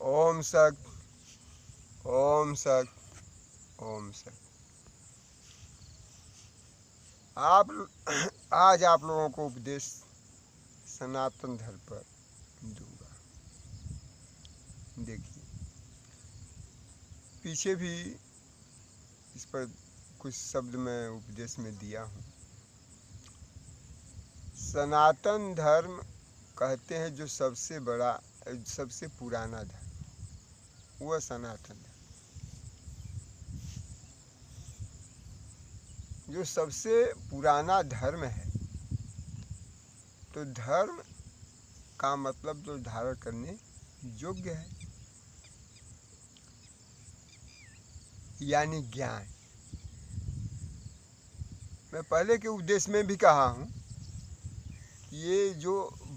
ओम सत, ओम सत, ओम सत। आज आप लोगों को उपदेश सनातन धर्म पर दूंगा। देखिए, पीछे भी इस पर कुछ शब्द मैं उपदेश में दिया हूँ। सनातन धर्म कहते हैं जो सबसे बड़ा, सबसे पुराना धर्म, वह सनातन धर्म। जो सबसे पुराना धर्म है, तो धर्म का मतलब जो धारण करने योग्य है, यानी ज्ञान। मैं पहले के उपदेश में भी कहा हूँ कि ये जो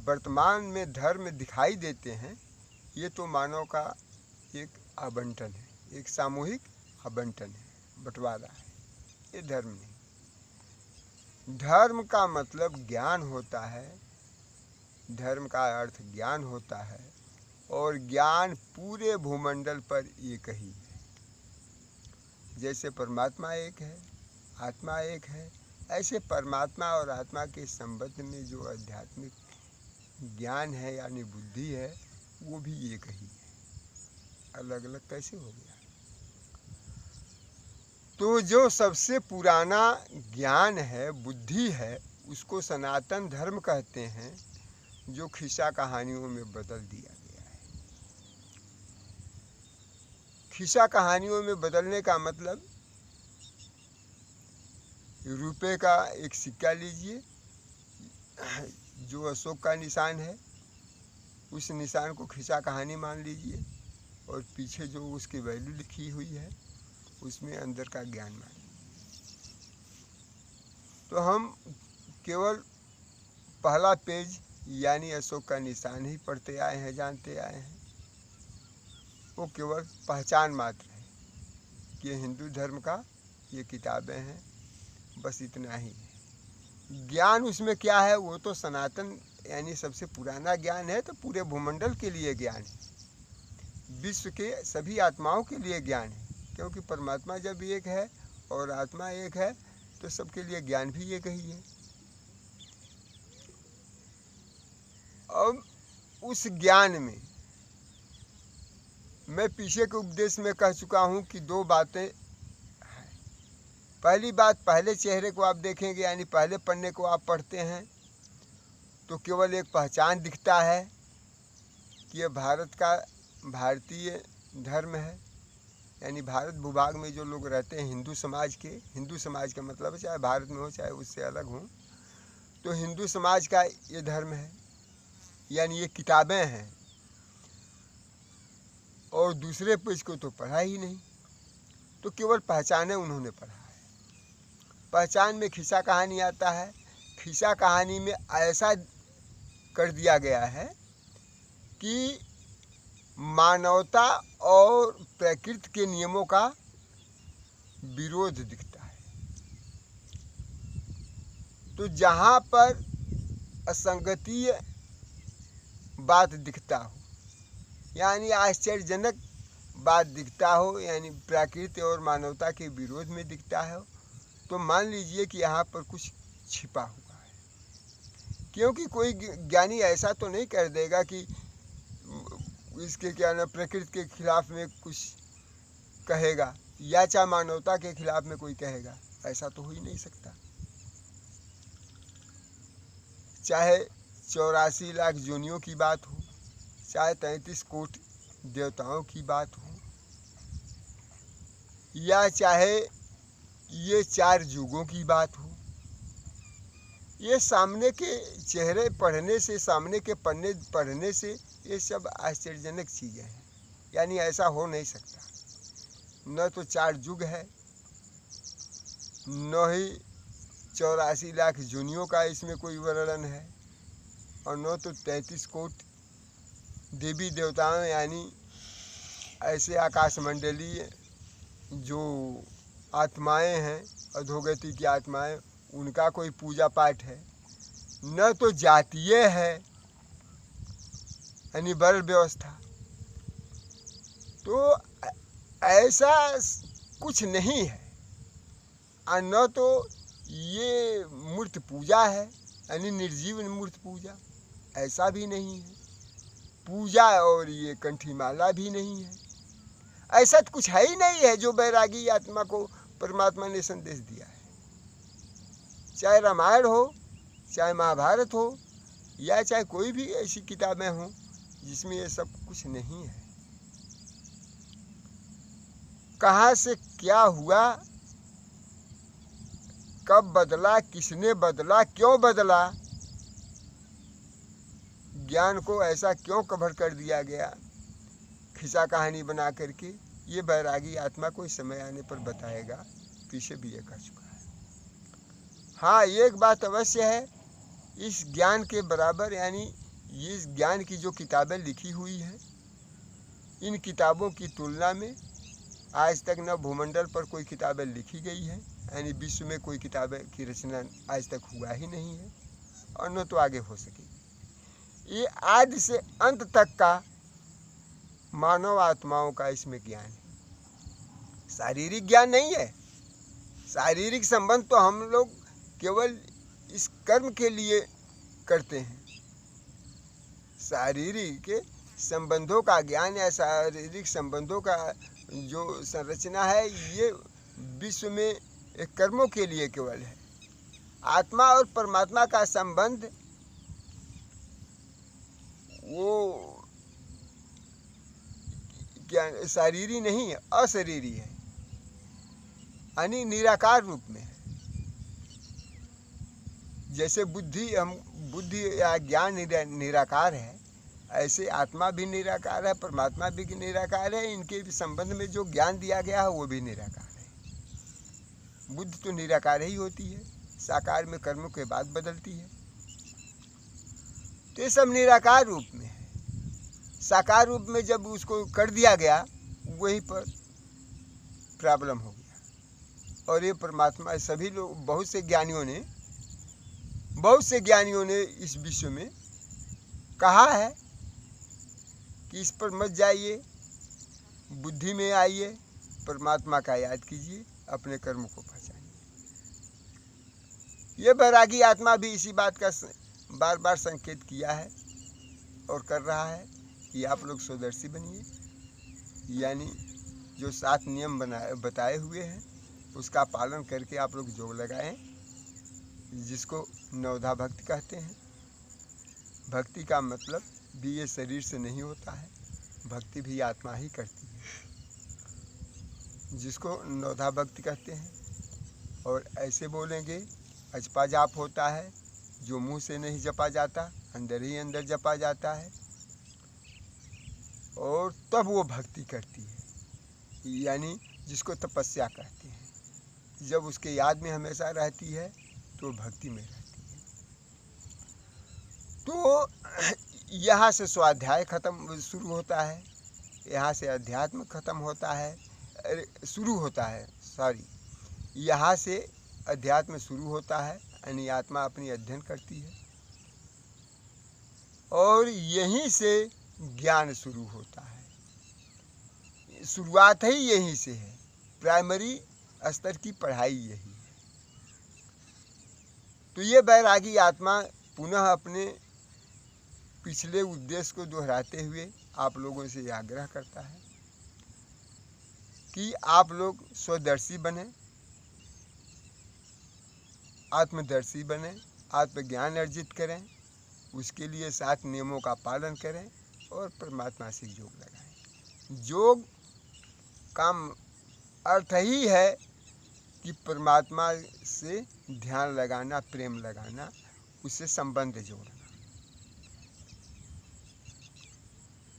वर्तमान में धर्म दिखाई देते हैं, ये तो मानव का एक आवंटन है, एक सामूहिक आवंटन है, बंटवारा है। ये धर्म नहीं। धर्म का मतलब ज्ञान होता है, धर्म का अर्थ ज्ञान होता है, और ज्ञान पूरे भूमंडल पर एक ही है। जैसे परमात्मा एक है, आत्मा एक है, ऐसे परमात्मा और आत्मा के संबंध में जो आध्यात्मिक ज्ञान है यानी बुद्धि है, वो भी एक ही है। अलग अलग कैसे हो गया? तो जो सबसे पुराना ज्ञान है, बुद्धि है, उसको सनातन धर्म कहते हैं, जो खिस्सा कहानियों में बदल दिया गया है। खिस्सा कहानियों में बदलने का मतलब, रुपए का एक सिक्का लीजिए, जो अशोक का निशान है, उस निशान को खिस्सा कहानी मान लीजिए, और पीछे जो उसकी वैल्यू लिखी हुई है, उसमें अंदर का ज्ञान मान लीजिए। तो हम केवल पहला पेज यानी अशोक का निशान ही पढ़ते आए हैं, जानते आए हैं। वो केवल पहचान मात्र है कि ये हिंदू धर्म का ये किताबें हैं, बस इतना ही है। ज्ञान उसमें क्या है, वो तो सनातन यानी सबसे पुराना ज्ञान है, तो पूरे भूमंडल के लिए ज्ञान है, विश्व के सभी आत्माओं के लिए ज्ञान है। क्योंकि परमात्मा जब एक है और आत्मा एक है, तो सबके लिए ज्ञान भी एक ही है। अब उस ज्ञान में मैं पीछे के उपदेश में कह चुका हूँ कि दो बातें हैं। पहली बात, पहले चेहरे को आप देखेंगे यानी पहले पन्ने को आप पढ़ते हैं, तो केवल एक पहचान दिखता है कि यह भारत का भारतीय धर्म है, यानी भारत भूभाग में जो लोग रहते हैं हिंदू समाज के, हिंदू समाज का मतलब चाहे भारत में हो चाहे उससे अलग हो, तो हिंदू समाज का ये धर्म है, यानी ये किताबें हैं। और दूसरे पेज को तो पढ़ा ही नहीं, तो केवल पहचाने उन्होंने पढ़ा है। पहचान में खिस्सा कहानी आता है। खिस्सा कहानी में ऐसा कर दिया गया है कि मानवता और प्रकृति के नियमों का विरोध दिखता है। तो जहाँ पर असंगतीय बात दिखता हो, यानी आश्चर्यजनक बात दिखता हो, यानी प्रकृति और मानवता के विरोध में दिखता है, तो मान लीजिए कि यहाँ पर कुछ छिपा हुआ है। क्योंकि कोई ज्ञानी ऐसा तो नहीं कर देगा कि इसके क्या ना प्रकृति के खिलाफ में कुछ कहेगा, या चाहे मानवता के खिलाफ में कोई कहेगा, ऐसा तो हो ही नहीं सकता। चाहे 84 लाख योनियों की बात हो, चाहे 33 कोटि देवताओं की बात हो, या चाहे ये 4 युगों की बात हो, ये सामने के चेहरे पढ़ने से, सामने के पन्ने पढ़ने से ये सब आश्चर्यजनक चीज़ें हैं, यानी ऐसा हो नहीं सकता। न तो 4 युग है, न ही 84 लाख योनियों का इसमें कोई वर्णन है, और न तो 33 कोटि देवी देवताओं यानी ऐसे आकाशमंडलीय जो आत्माएं हैं, अधोगति की आत्माएं, उनका कोई पूजा पाठ है। न तो जातीय है यानी वर्ण व्यवस्था, तो ऐसा कुछ नहीं है, और न तो ये मूर्ति पूजा है, यानी निर्जीव मूर्ति पूजा, ऐसा भी नहीं है। पूजा और ये कंठी माला भी नहीं है। ऐसा तो कुछ है ही नहीं है जो बैरागी आत्मा को परमात्मा ने संदेश दिया है। चाहे रामायण हो, चाहे महाभारत हो, या चाहे कोई भी ऐसी किताबें हों जिसमें ये सब कुछ नहीं है। कहाँ से क्या हुआ, कब बदला, किसने बदला, क्यों बदला, ज्ञान को ऐसा क्यों कवर कर दिया गया खिस्सा कहानी बना करके, ये बैरागी आत्मा को इस समय आने पर बताएगा। पीछे भी ये कर चुका है। हाँ, एक बात अवश्य है, इस ज्ञान के बराबर, यानी ये ज्ञान की जो किताबें लिखी हुई हैं, इन किताबों की तुलना में आज तक न भूमंडल पर कोई किताबें लिखी गई है, यानी विश्व में कोई किताबें की रचना आज तक हुआ ही नहीं है, और न तो आगे हो सकेगी। ये आदि से अंत तक का मानव आत्माओं का इसमें ज्ञान है, शारीरिक ज्ञान नहीं है। शारीरिक संबंध तो हम लोग केवल इस कर्म के लिए करते हैं। शारीरिक संबंधों का ज्ञान या शारीरिक संबंधों का जो संरचना है, ये विश्व में एक कर्मों के लिए केवल है। आत्मा और परमात्मा का संबंध वो क्या शारीरिक नहीं है, अशरीरी है, यानी निराकार रूप में है। जैसे बुद्धि या ज्ञान निराकार है, ऐसे आत्मा भी निराकार है, परमात्मा भी निराकार है। इनके संबंध में जो ज्ञान दिया गया है वो भी निराकार है। बुद्धि तो निराकार ही होती है, साकार में कर्मों के बाद बदलती है। तो ये सब निराकार रूप में है। साकार रूप में जब उसको कर दिया गया, वहीं पर प्रॉब्लम हो गया। और ये परमात्मा, सभी लोग, बहुत से ज्ञानियों ने इस विश्व में कहा है कि इस पर मत जाइए, बुद्धि में आइए, परमात्मा का याद कीजिए, अपने कर्मों को पहचानिए। ये बैरागी आत्मा भी इसी बात का बार बार संकेत किया है और कर रहा है कि आप लोग स्वदर्शी बनिए, यानी जो 7 नियम बताए हुए हैं उसका पालन करके आप लोग जोग लगाएं, जिसको नवधा भक्ति कहते हैं। भक्ति का मतलब भी ये शरीर से नहीं होता है, भक्ति भी आत्मा ही करती है, जिसको नवधा भक्ति कहते हैं। और ऐसे बोलेंगे, अजपा जाप होता है जो मुंह से नहीं जपा जाता, अंदर ही अंदर जपा जाता है, और तब वो भक्ति करती है, यानी जिसको तपस्या कहते हैं। जब उसके याद में हमेशा रहती है तो भक्ति में रहती है। तो यहाँ से स्वाध्याय खत्म शुरू होता है, यहाँ से अध्यात्म खत्म होता है, शुरू होता है, यहाँ से अध्यात्म शुरू होता है, यानी आत्मा अपनी अध्ययन करती है, और यहीं से ज्ञान शुरू होता है। शुरुआत ही यहीं से है, प्राइमरी स्तर की पढ़ाई यही है। तो ये बैरागी आत्मा पुनः अपने पिछले उद्देश्य को दोहराते हुए आप लोगों से आग्रह करता है कि आप लोग स्वदर्शी बने, आत्मदर्शी बने, आत्मज्ञान अर्जित करें, उसके लिए 7 नियमों का पालन करें और परमात्मा से योग लगाएं। योग का अर्थ ही है कि परमात्मा से ध्यान लगाना, प्रेम लगाना, उससे संबंध जोड़ना।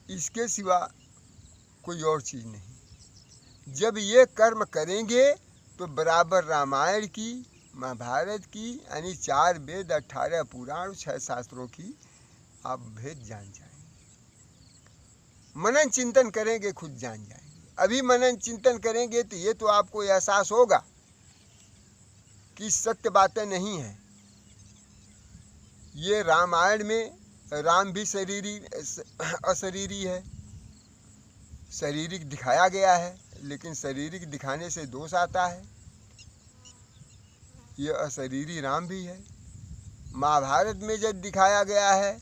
इसके सिवा कोई और चीज़ नहीं। जब ये कर्म करेंगे तो बराबर रामायण की, महाभारत की, यानी 4 वेद, 18 पुराण, 6 शास्त्रों की आप भेद जान जाएंगे। मनन चिंतन करेंगे, खुद जान जाएंगे। अभी मनन चिंतन करेंगे तो ये तो आपको एहसास होगा कि सत्य बातें नहीं हैं। ये रामायण में राम भी अशरीरी है, शारीरिक दिखाया गया है, लेकिन शारीरिक दिखाने से दोष आता है। ये अशरीरी राम भी है। महाभारत में जब दिखाया गया है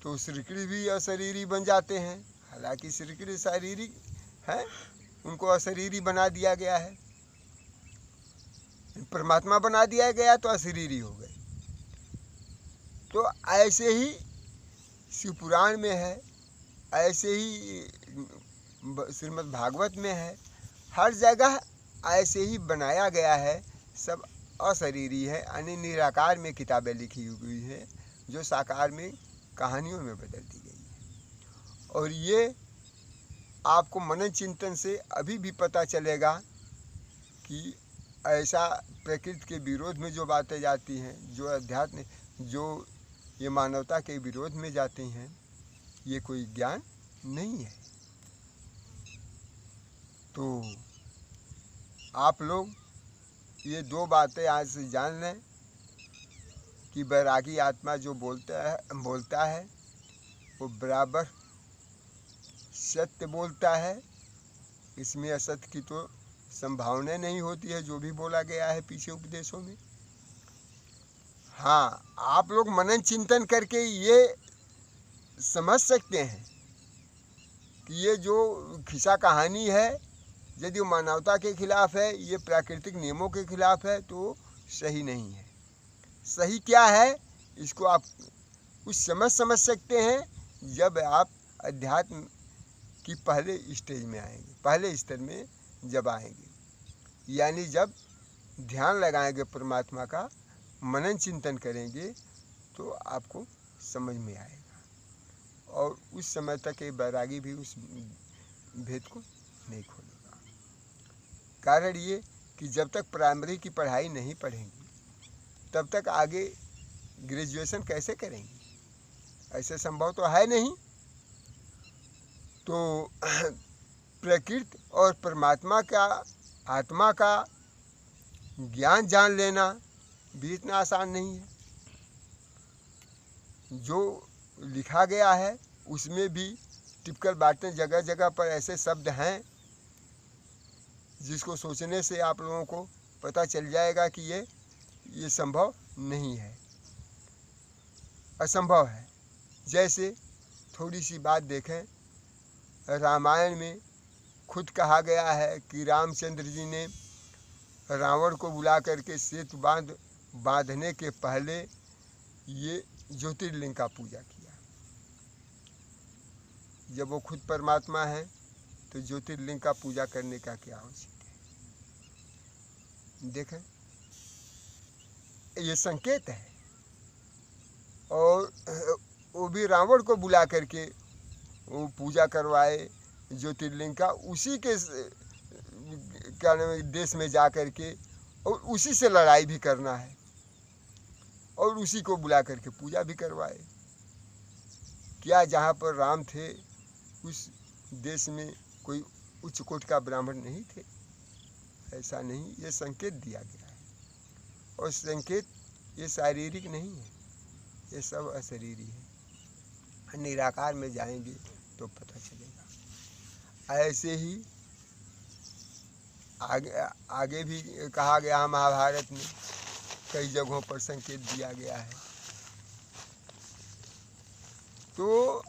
तो श्री कृष्ण भी अशरीरी बन जाते हैं, हालांकि श्री कृष्ण शारीरिक हैं, उनको अशरीरी बना दिया गया है। परमात्मा बना दिया गया तो अशरीरी हो गए। तो ऐसे ही शिव पुराण में है, ऐसे ही श्रीमद् भागवत में है, हर जगह ऐसे ही बनाया गया है। सब अशरीरी है, यानी निराकार में किताबें लिखी हुई हैं जो साकार में कहानियों में बदल दी गई है। और ये आपको मनन चिंतन से अभी भी पता चलेगा कि ऐसा प्रकृति के विरोध में जो बातें जाती हैं, जो अध्यात्म, जो ये मानवता के विरोध में जाती हैं, ये कोई ज्ञान नहीं है। तो आप लोग ये दो बातें आज से जान लें कि बैरागी आत्मा जो बोलता है वो बराबर सत्य बोलता है। इसमें असत्य की तो संभावना नहीं होती है, जो भी बोला गया है पीछे उपदेशों में। हाँ, आप लोग मनन चिंतन करके ये समझ सकते हैं कि ये जो खिस्सा कहानी है, यदि मानवता के खिलाफ है, ये प्राकृतिक नियमों के खिलाफ है, तो सही नहीं है। सही क्या है, इसको आप उस समझ सकते हैं जब आप अध्यात्म की पहले स्टेज में आएंगे, पहले स्तर में जब आएंगे, यानी जब ध्यान लगाएंगे परमात्मा का, मनन चिंतन करेंगे, तो आपको समझ में आएगा। और उस समय तक ये बैरागी भी उस भेद को नहीं खोलेगा। कारण ये कि जब तक प्राइमरी की पढ़ाई नहीं पढ़ेंगे तब तक आगे ग्रेजुएशन कैसे करेंगे? ऐसे संभव तो है नहीं। तो प्रकृति और परमात्मा का, आत्मा का ज्ञान जान लेना भी इतना आसान नहीं है। जो लिखा गया है उसमें भी टिपिकल बातें जगह जगह पर ऐसे शब्द हैं जिसको सोचने से आप लोगों को पता चल जाएगा कि ये संभव नहीं है, असंभव है। जैसे थोड़ी सी बात देखें, रामायण में खुद कहा गया है कि रामचंद्र जी ने रावण को बुला करके सेतु बांधने के पहले ये ज्योतिर्लिंग का पूजा किया। जब वो खुद परमात्मा है तो ज्योतिर्लिंग का पूजा करने का क्या आवश्यक है? देखें, ये संकेत है। और वो भी रावण को बुला करके वो पूजा करवाए ज्योतिर्लिंग का, उसी के क्या नाम है देश में जा करके, और उसी से लड़ाई भी करना है, और उसी को बुला करके पूजा भी करवाए। क्या जहाँ पर राम थे उस देश में कोई उच्च कोटि का ब्राह्मण नहीं थे? ऐसा नहीं, ये संकेत दिया गया है। और संकेत ये शारीरिक नहीं है, ये सब अशरीरी है। निराकार में जाएंगे तो पता चलेगा। ऐसे ही आगे भी कहा गया, महाभारत में कई जगहों पर संकेत दिया गया है। तो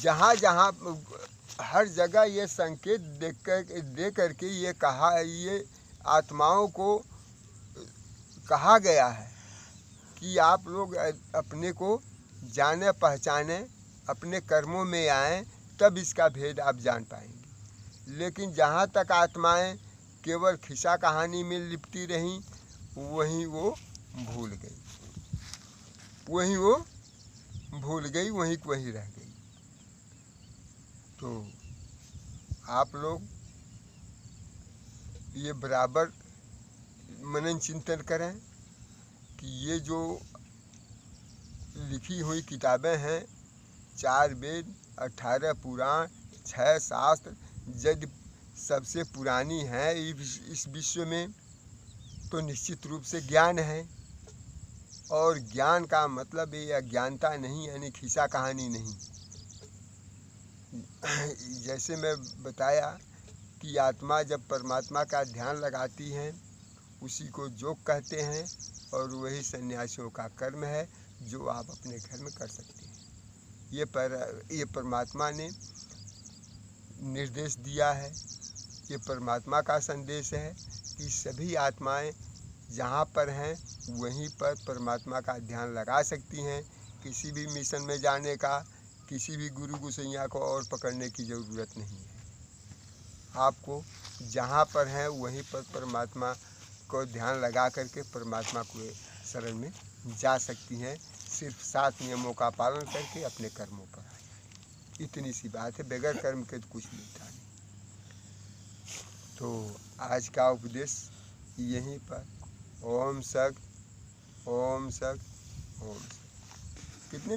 जहाँ जहाँ हर जगह ये संकेत दे करके ये कहा, ये आत्माओं को कहा गया है कि आप लोग अपने को जाने पहचाने, अपने कर्मों में आएँ, तब इसका भेद आप जान पाएंगे। लेकिन जहाँ तक आत्माएं केवल खिस्सा कहानी में लिपटी रहीं, वहीं वो भूल गई, वहीं वहीं रह गई। तो आप लोग ये बराबर मनन चिंतन करें कि ये जो लिखी हुई किताबें हैं, 4 वेद, 18 पुराण, 6 शास्त्र, यदि सबसे पुरानी है इस विश्व में, तो निश्चित रूप से ज्ञान है। और ज्ञान का मतलब ये अज्ञानता नहीं, यानी खिस्सा कहानी नहीं। जैसे मैं बताया कि आत्मा जब परमात्मा का ध्यान लगाती है उसी को योग कहते हैं, और वही सन्यासियों का कर्म है जो आप अपने घर में कर सकते हैं। ये परमात्मा ने निर्देश दिया है, ये परमात्मा का संदेश है कि सभी आत्माएं जहाँ पर हैं वहीं पर परमात्मा का ध्यान लगा सकती हैं। किसी भी मिशन में जाने का, किसी भी गुरु गुसैया को और पकड़ने की ज़रूरत नहीं है। आपको जहाँ पर हैं वहीं पर परमात्मा को ध्यान लगा करके परमात्मा को शरण में जा सकती हैं। सिर्फ 7 नियमों का पालन करके अपने कर्मों पर आ जाए, इतनी सी बात है। बगैर कर्म के तो कुछ मिलता नहीं। तो आज का उपदेश यहीं पर। ओम सग, ओम सग, ओम सग। कितने